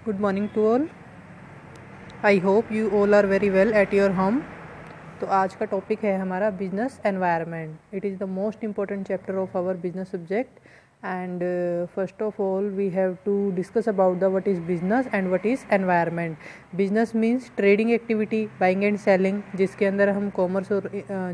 Good morning to all. I hope you all are very well at your home. तो आज का topic है हमारा business environment. It is the most important chapter of our business subject. And first of all, we have to discuss about the what is business and what is environment. Business means trading activity, buying and selling, जिसके अंदर हम commerce और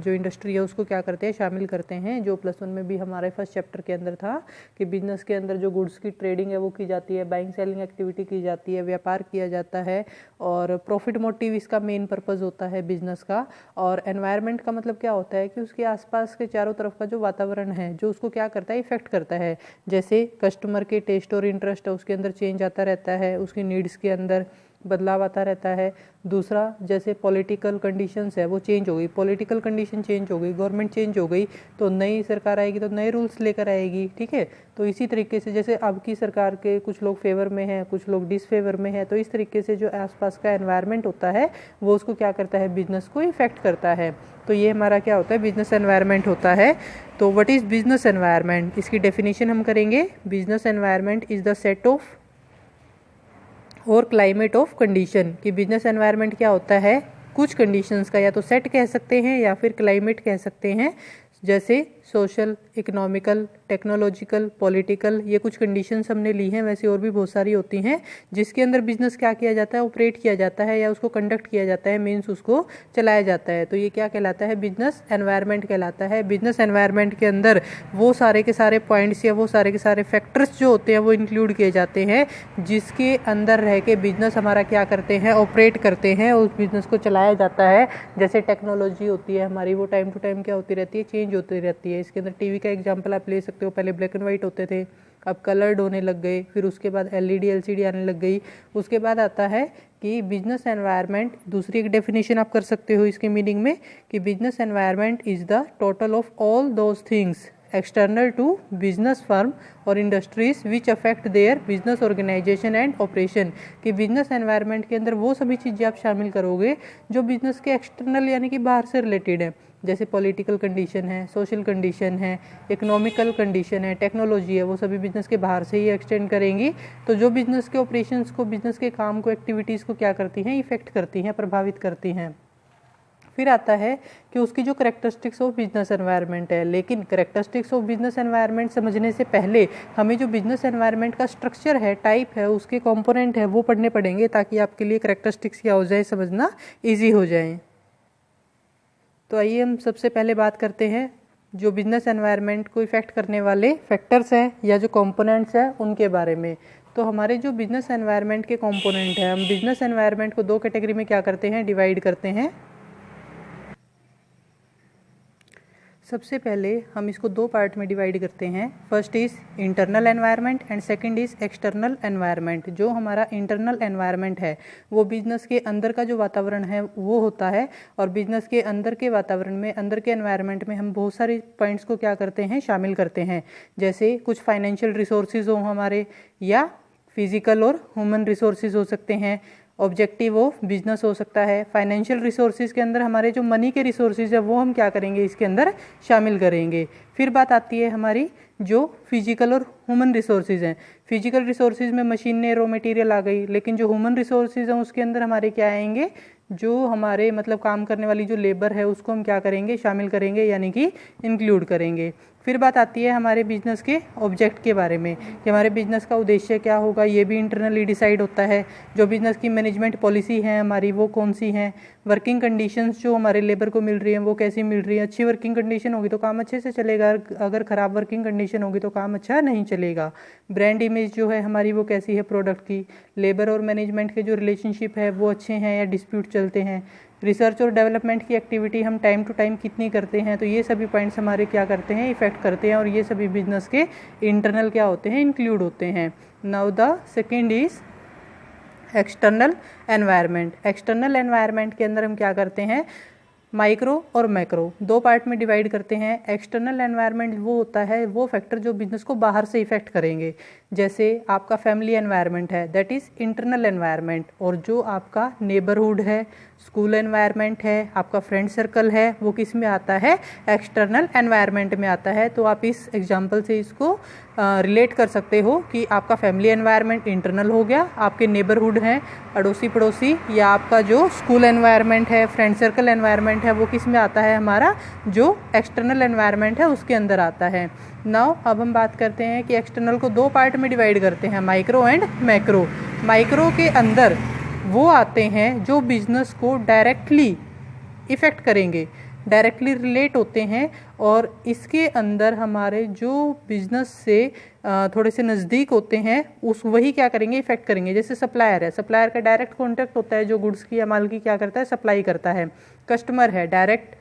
जो industry है उसको क्या करते हैं, शामिल करते हैं. जो +1 में भी हमारे फर्स्ट चैप्टर के अंदर था कि बिजनेस के अंदर जो गुड्स की ट्रेडिंग है वो की जाती है, बाइंग सेलिंग एक्टिविटी की जाती है, व्यापार किया जाता है और प्रॉफिट मोटिव इसका मेन पर्पज़ होता है बिजनेस का. और एनवायरनमेंट का मतलब क्या होता है कि उसके आसपास के चारों तरफ का जो वातावरण है जो उसको क्या करता है, इफेक्ट करता है. जैसे कस्टमर के टेस्ट और इंटरेस्ट है उसके अंदर चेंज आता रहता है, उसकी नीड्स के अंदर बदलाव आता रहता है. दूसरा, जैसे पॉलिटिकल कंडीशंस है वो चेंज हो गई, पॉलिटिकल कंडीशन चेंज हो गई, गवर्नमेंट चेंज हो गई तो नई सरकार आएगी तो नए रूल्स लेकर आएगी. ठीक है. तो इसी तरीके से जैसे अब की सरकार के कुछ लोग फेवर में हैं, कुछ लोग डिसफेवर में हैं, तो इस तरीके से जो आसपास का एनवायरनमेंट होता है वो उसको क्या करता है, बिजनेस को इफेक्ट करता है. तो ये हमारा क्या होता है, बिजनेस एनवायरनमेंट होता है. तो व्हाट इज़ बिजनेस एनवायरनमेंट, इसकी डेफिनेशन हम करेंगे. Business environment is the set of और क्लाइमेट ऑफ कंडीशन. कि बिजनेस एनवायरनमेंट क्या होता है, कुछ कंडीशंस का या तो सेट कह सकते हैं या फिर क्लाइमेट कह सकते हैं. जैसे सोशल, इकोनॉमिकल, टेक्नोलॉजिकल, पॉलिटिकल, ये कुछ कंडीशंस हमने ली हैं. वैसे और भी बहुत सारी होती हैं जिसके अंदर बिजनेस क्या किया जाता है, ऑपरेट किया जाता है या उसको कंडक्ट किया जाता है, मीन्स उसको चलाया जाता है. तो ये क्या कहलाता है, बिजनेस एनवायरनमेंट कहलाता है. बिजनेस एनवायरनमेंट के अंदर वो सारे के सारे पॉइंट्स या वो सारे के सारे फैक्टर्स जो होते हैं वो इंक्लूड किए जाते हैं जिसके अंदर रह के बिजनेस हमारा क्या करते हैं, ऑपरेट करते हैं, उस बिजनेस को चलाया जाता है. जैसे टेक्नोलॉजी होती है हमारी, वो टाइम टू टाइम क्या होती रहती है, चेंज होती रहती है. इसके अंदर टीवी का एग्जांपल आप ले सकते हो. पहले ब्लैक एंड वाइट होते थे, अब कलर्ड होने लग गए, फिर उसके बाद एलईडी एलसीडी आने लग गई. उसके बाद आता है कि बिजनेस एनवायरनमेंट, दूसरी एक डेफिनेशन आप कर सकते हो इसके मीनिंग में कि business environment is the total of all those things external to business firm और industries which affect their business organisation and operation. कि बिजनेस एनवायरनमेंट के अंदर वो सभी चीज़ें आप शामिल करोगे जो बिजनेस के एक्सटर्नल यानी कि बाहर से रिलेटेड है. जैसे पॉलिटिकल कंडीशन है, सोशल कंडीशन है, इकोनॉमिकल कंडीशन है, टेक्नोलॉजी है, वो सभी बिजनेस के बाहर से ही एक्सटेंड करेंगी. तो जो बिजनेस के ऑपरेशंस को, बिजनेस के काम को, एक्टिविटीज़ को क्या करती हैं, इफेक्ट करती हैं, प्रभावित करती हैं. फिर आता है कि उसकी जो करेक्टरिस्टिक्स ऑफ बिजनेस एनवायरनमेंट है. लेकिन करेक्टरिस्टिक्स ऑफ बिजनेस एनवायरनमेंट समझने से पहले हमें जो बिजनेस एनवायरनमेंट का स्ट्रक्चर है, टाइप है, उसके कंपोनेंट है वो पढ़ने पड़ेंगे ताकि आपके लिए करेक्टरिस्टिक्स क्या हो जाए, समझना ईजी हो जाए. तो आइए हम सबसे पहले बात करते हैं जो बिजनेस एनवायरनमेंट को इफेक्ट करने वाले फैक्टर्स हैं या जो कंपोनेंट्स हैं उनके बारे में. तो हमारे जो बिजनेस एनवायरनमेंट के कंपोनेंट हैं, हम बिजनेस एनवायरनमेंट को दो कैटेगरी में क्या करते हैं, डिवाइड करते हैं. सबसे पहले हम इसको दो पार्ट में डिवाइड करते हैं. First is internal environment and second is external environment. जो हमारा इंटरनल एनवायरनमेंट है वो बिजनेस के अंदर का जो वातावरण है वो होता है. और बिजनेस के अंदर के वातावरण में, अंदर के एनवायरनमेंट में हम बहुत सारे पॉइंट्स को क्या करते हैं, शामिल करते हैं. जैसे कुछ फाइनेंशियल रिसोर्सेज हो हमारे, या फिजिकल और ह्यूमन रिसोर्सेज हो सकते हैं. ऑब्जेक्टिव ऑफ बिजनेस हो सकता है. फाइनेंशियल रिसोर्सेज के अंदर हमारे जो मनी के रिसोर्सेज है वो हम क्या करेंगे, इसके अंदर शामिल करेंगे. फिर बात आती है हमारी जो फिजिकल और ह्यूमन रिसोर्सेज हैं. फिजिकल रिसोर्सेज में मशीनें, रॉ मटेरियल आ गई. लेकिन जो ह्यूमन रिसोर्सेज हैं उसके अंदर हमारे क्या आएंगे, जो हमारे मतलब काम करने वाली जो लेबर है उसको हम क्या करेंगे, शामिल करेंगे, यानी कि इंक्लूड करेंगे. फिर बात आती है हमारे बिजनेस के ऑब्जेक्ट के बारे में कि हमारे बिजनेस का उद्देश्य क्या होगा, ये भी इंटरनली डिसाइड होता है. जो बिजनेस की मैनेजमेंट पॉलिसी है हमारी वो कौन सी हैं. वर्किंग कंडीशंस जो हमारे लेबर को मिल रही हैं वो कैसी मिल रही है. अच्छी वर्किंग कंडीशन होगी तो काम अच्छे से चलेगा, अगर ख़राब वर्किंग कंडीशन होगी तो काम अच्छा नहीं चलेगा. ब्रांड इमेज जो है हमारी वो कैसी है प्रोडक्ट की. लेबर और मैनेजमेंट के जो रिलेशनशिप है वो अच्छे हैं या डिस्प्यूट चलते हैं. रिसर्च और डेवलपमेंट की एक्टिविटी हम टाइम टू टाइम कितनी करते हैं. तो ये सभी पॉइंट्स हमारे क्या करते हैं, इफेक्ट करते हैं. और ये सभी बिजनेस के इंटरनल क्या होते हैं, इंक्लूड होते हैं. Now the second is external environment. External environment के अंदर हम क्या करते हैं, माइक्रो और मैक्रो दो पार्ट में डिवाइड करते हैं. एक्सटर्नल एनवायरनमेंट वो होता है, वो फैक्टर जो बिजनेस को बाहर से इफेक्ट करेंगे. जैसे आपका फैमिली एनवायरनमेंट है, दैट इज़ इंटरनल एनवायरनमेंट, और जो आपका नेबरहुड है, स्कूल एनवायरनमेंट है, आपका फ्रेंड सर्कल है, वो किस में आता है, एक्सटर्नल एनवायरनमेंट में आता है। तो आप इस एग्जांपल से इसको रिलेट कर सकते हो कि आपका फैमिली एनवायरनमेंट इंटरनल हो गया, आपके नेबरहुड हैं, अड़ोसी पड़ोसी, या आपका जो स्कूल एनवायरनमेंट है, फ्रेंड सर्कल एनवायरनमेंट है, वो किस में आता है, हमारा जो एक्सटर्नल एनवायरनमेंट है उसके अंदर आता है। नाउ अब हम बात करते हैं कि एक्सटर्नल को दो पार्ट में डिवाइड करते हैं, माइक्रो एंड मैक्रो। माइक्रो के अंदर वो आते हैं जो बिजनेस को डायरेक्टली इफ़ेक्ट करेंगे, डायरेक्टली रिलेट होते हैं, और इसके अंदर हमारे जो बिजनेस से थोड़े से नज़दीक होते हैं उस वही क्या करेंगे, इफेक्ट करेंगे। जैसे सप्लायर है, सप्लायर का डायरेक्ट कॉन्टैक्ट होता है, जो गुड्स की या माल की क्या करता है, सप्लाई करता है। कस्टमर है, डायरेक्ट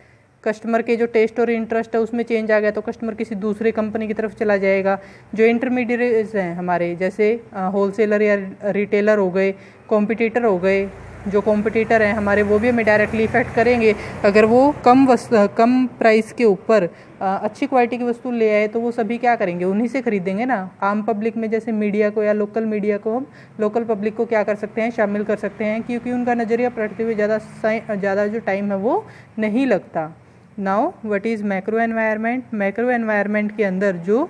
कस्टमर के जो टेस्ट और इंटरेस्ट है उसमें चेंज आ गया तो कस्टमर किसी दूसरे कंपनी की तरफ चला जाएगा। जो इंटरमीडिएट्स हैं हमारे, जैसे होलसेलर या रिटेलर हो गए, कॉम्पिटिटर हो गए, जो कॉम्पिटिटर हैं हमारे वो भी हमें डायरेक्टली इफेक्ट करेंगे। अगर वो कम प्राइस के ऊपर अच्छी क्वालिटी की वस्तु ले आए तो वो सभी क्या करेंगे, उन्हीं से खरीदेंगे ना। आम पब्लिक में जैसे मीडिया को या लोकल मीडिया को, हम लोकल पब्लिक को क्या कर सकते हैं, शामिल कर सकते हैं, क्योंकि उनका नज़रिया पलटते हुए ज़्यादा जो टाइम है वो नहीं लगता। Now what is macro environment. Macro environment के अंदर जो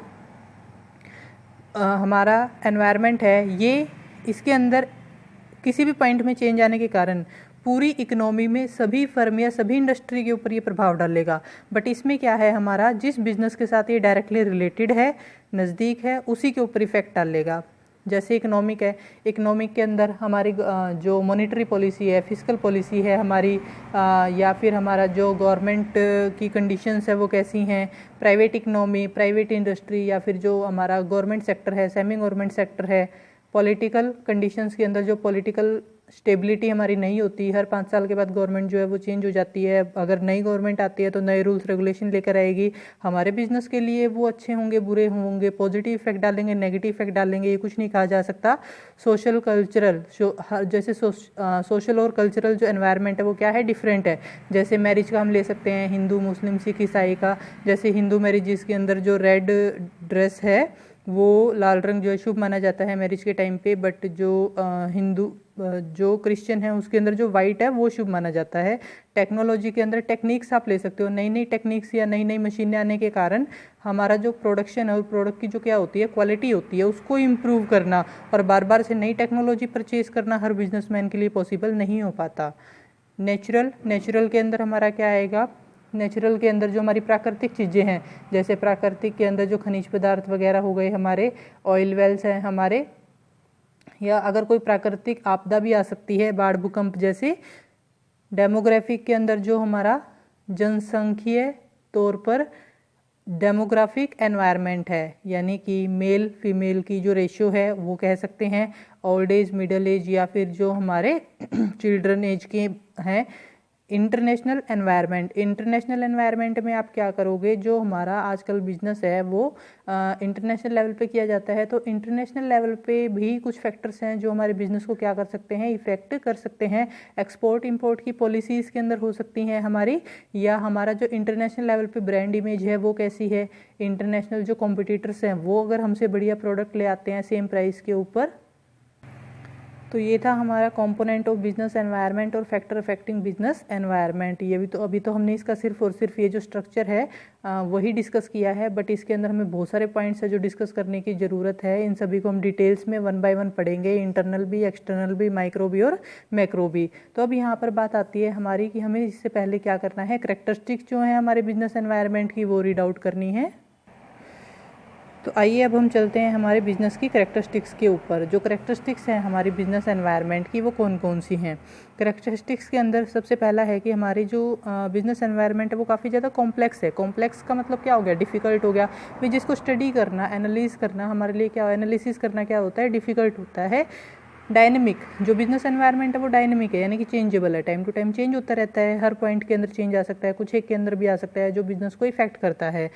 हमारा एनवायरनमेंट है, ये इसके अंदर किसी भी पॉइंट में चेंज आने के कारण पूरी इकोनॉमी में सभी फर्म या सभी इंडस्ट्री के ऊपर ये प्रभाव डालेगा। बट इसमें क्या है, हमारा जिस बिजनेस के साथ ये डायरेक्टली रिलेटेड है, नज़दीक है, उसी के ऊपर इफेक्ट डालेगा। जैसे इकोनॉमिक है, इकोनॉमिक के अंदर हमारी जो मॉनेटरी पॉलिसी है, फिस्कल पॉलिसी है हमारी, या फिर हमारा जो गवर्नमेंट की कंडीशंस है वो कैसी हैं, प्राइवेट इकोनॉमी, प्राइवेट इंडस्ट्री, या फिर जो हमारा गवर्नमेंट सेक्टर है, सेमी गवर्नमेंट सेक्टर है। पॉलिटिकल कंडीशंस के अंदर जो पॉलिटिकल स्टेबिलिटी हमारी नहीं होती, हर 5 साल के बाद गवर्नमेंट जो है वो चेंज हो जाती है। अगर नई गवर्नमेंट आती है तो नए रूल्स रेगुलेशन लेकर आएगी, हमारे बिजनेस के लिए वो अच्छे होंगे, बुरे होंगे, पॉजिटिव इफेक्ट डालेंगे, नेगेटिव इफेक्ट डालेंगे, ये कुछ नहीं कहा जा सकता। सोशल कल्चरल, जैसे सोशल और कल्चरल जो एनवायरनमेंट है वो क्या है, डिफरेंट है। जैसे मैरिज का हम ले सकते हैं, हिंदू, मुस्लिम, सिख, ईसाई का। जैसे हिंदू मैरिज के अंदर जो रेड ड्रेस है, वो लाल रंग जो है शुभ माना जाता है मैरिज के टाइम पे, बट जो हिंदू जो क्रिश्चियन है उसके अंदर जो वाइट है वो शुभ माना जाता है। टेक्नोलॉजी के अंदर टेक्निक्स आप ले सकते हो, नई नई टेक्निक्स या नई नई मशीनें आने के कारण हमारा जो प्रोडक्शन है और प्रोडक्ट की जो क्या होती है, क्वालिटी होती है, उसको इम्प्रूव करना और बार बार से नई टेक्नोलॉजी परचेज करना हर बिजनेसमैन के लिए पॉसिबल नहीं हो पाता। नेचुरल के अंदर हमारा क्या आएगा, नेचुरल के अंदर जो हमारी प्राकृतिक चीज़ें हैं, जैसे प्राकृतिक के अंदर जो खनिज पदार्थ वगैरह हो गए हमारे, ऑयल वेल्स हैं हमारे, या अगर कोई प्राकृतिक आपदा भी आ सकती है, बाढ़, भूकंप जैसे। डेमोग्राफिक के अंदर जो हमारा जनसंख्यीय तौर पर डेमोग्राफिक एनवायरनमेंट है, यानी कि मेल फीमेल की जो रेशियो है वो कह सकते हैं, ओल्ड एज, मिडिल एज, या फिर जो हमारे चिल्ड्रन एज के हैं। इंटरनेशनल एनवायरनमेंट में आप क्या करोगे, जो हमारा आजकल बिजनेस है वो इंटरनेशनल लेवल पे किया जाता है, तो इंटरनेशनल लेवल पे भी कुछ फैक्टर्स हैं जो हमारे बिजनेस को क्या कर सकते हैं, इफेक्ट कर सकते हैं। एक्सपोर्ट इंपोर्ट की पॉलिसीज़ के अंदर हो सकती हैं हमारी, या हमारा जो इंटरनेशनल लेवल पे ब्रांड इमेज है वो कैसी है, इंटरनेशनल जो कॉम्पिटिटर्स हैं वो अगर हमसे बढ़िया प्रोडक्ट ले आते हैं सेम प्राइस के ऊपर। तो ये था हमारा कंपोनेंट ऑफ बिजनेस एनवायरनमेंट और फैक्टर अफेक्टिंग बिजनेस एनवायरनमेंट। ये भी तो अभी तो हमने इसका सिर्फ और सिर्फ ये जो स्ट्रक्चर है वही डिस्कस किया है, बट इसके अंदर हमें बहुत सारे पॉइंट्स है जो डिस्कस करने की ज़रूरत है। इन सभी को हम डिटेल्स में 1 बाय 1 पढ़ेंगे, इंटरनल भी, एक्सटर्नल भी, माइक्रो भी और मैक्रो भी। तो अब यहाँ पर बात आती है हमारी कि हमें इससे पहले क्या करना है, कैरेक्टरिस्टिक्स जो है हमारे बिजनेस एनवायरनमेंट की वो रीड आउट करनी है। तो आइए अब हम चलते हैं हमारे बिजनेस की कैरेक्टरिस्टिक्स के ऊपर। जो कैरेक्टरिस्टिक्स हैं हमारी बिजनेस एनवायरनमेंट की वो कौन कौन सी हैं। कैरेक्टरिस्टिक्स के अंदर सबसे पहला है कि हमारी जो बिजनेस एनवायरनमेंट है वो काफ़ी ज़्यादा कॉम्प्लेक्स है। कॉम्प्लेक्स का मतलब क्या हो गया, डिफ़िकल्ट हो गया। फिर जिसको स्टडी करना, एनालिसिस करना हमारे लिए क्या, एनालिसिस करना क्या होता है, डिफ़िकल्ट होता है। डायनेमिक, जो बिजनेस एनवायरनमेंट है वो डायनेमिक है, यानी कि चेंजेबल है, टाइम टू टाइम चेंज होता रहता है, हर पॉइंट के अंदर चेंज आ सकता है, कुछ एक के अंदर भी आ सकता है जो बिजनेस को इफेक्ट करता है।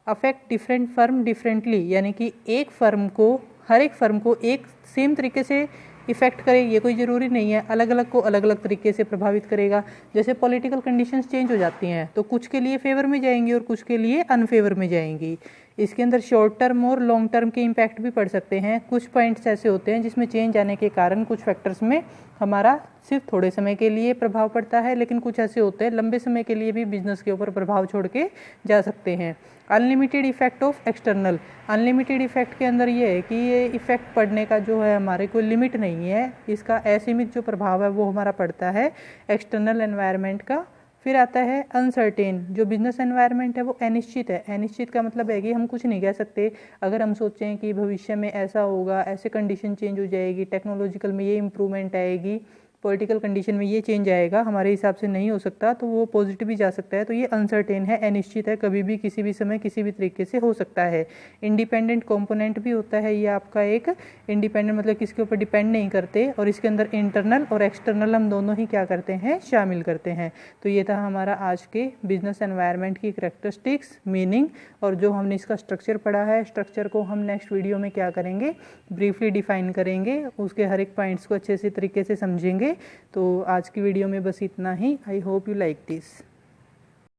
अफेक्ट डिफरेंट फर्म डिफरेंटली, यानी कि एक फर्म को, हर एक फर्म को एक सेम तरीके से इफेक्ट करे ये कोई ज़रूरी नहीं है, अलग अलग को अलग अलग तरीके से प्रभावित करेगा। जैसे पॉलिटिकल कंडीशंस चेंज हो जाती हैं तो कुछ के लिए फेवर में जाएंगी और कुछ के लिए अनफेवर में जाएंगी। इसके अंदर शॉर्ट टर्म और लॉन्ग टर्म के इम्पैक्ट भी पड़ सकते हैं। कुछ पॉइंट्स ऐसे होते हैं जिसमें चेंज आने के कारण कुछ फैक्टर्स में हमारा सिर्फ थोड़े समय के लिए प्रभाव पड़ता है, लेकिन कुछ ऐसे होते हैं लंबे समय के लिए भी बिजनेस के ऊपर प्रभाव छोड़ के जा सकते हैं। Unlimited effect of external, unlimited effect के अंदर ये है कि ये इफेक्ट पड़ने का जो है हमारे कोई लिमिट नहीं है, इसका असीमित जो प्रभाव है वो हमारा पड़ता है एक्सटर्नल एनवायरनमेंट का। फिर आता है अनसर्टेन, जो बिजनेस एनवायरनमेंट है वो अनिश्चित है। अनिश्चित का मतलब है कि हम कुछ नहीं कह सकते। अगर हम सोचें कि भविष्य में ऐसा होगा, ऐसे कंडीशन चेंज हो जाएगी, टेक्नोलॉजिकल में ये इम्प्रूवमेंट आएगी, पॉलिटिकल कंडीशन में ये चेंज आएगा, हमारे हिसाब से नहीं हो सकता, तो वो पॉजिटिव भी जा सकता है। तो ये अनसर्टेन है, अनिश्चित है, कभी भी किसी भी समय किसी भी तरीके से हो सकता है। इंडिपेंडेंट कंपोनेंट भी होता है, ये आपका एक इंडिपेंडेंट मतलब किसके ऊपर डिपेंड नहीं करते, और इसके अंदर इंटरनल और एक्सटर्नल हम दोनों ही क्या करते हैं, शामिल करते हैं। तो ये था हमारा आज के बिजनेस एनवायरनमेंट की करैक्टरिस्टिक्स, मीनिंग, और जो हमने इसका स्ट्रक्चर पढ़ा है, स्ट्रक्चर को हम नेक्स्ट वीडियो में क्या करेंगे, ब्रीफली डिफाइन करेंगे, उसके हर एक पॉइंट्स को अच्छे से तरीके से समझेंगे। तो आज की वीडियो में बस इतना ही। I hope you like this.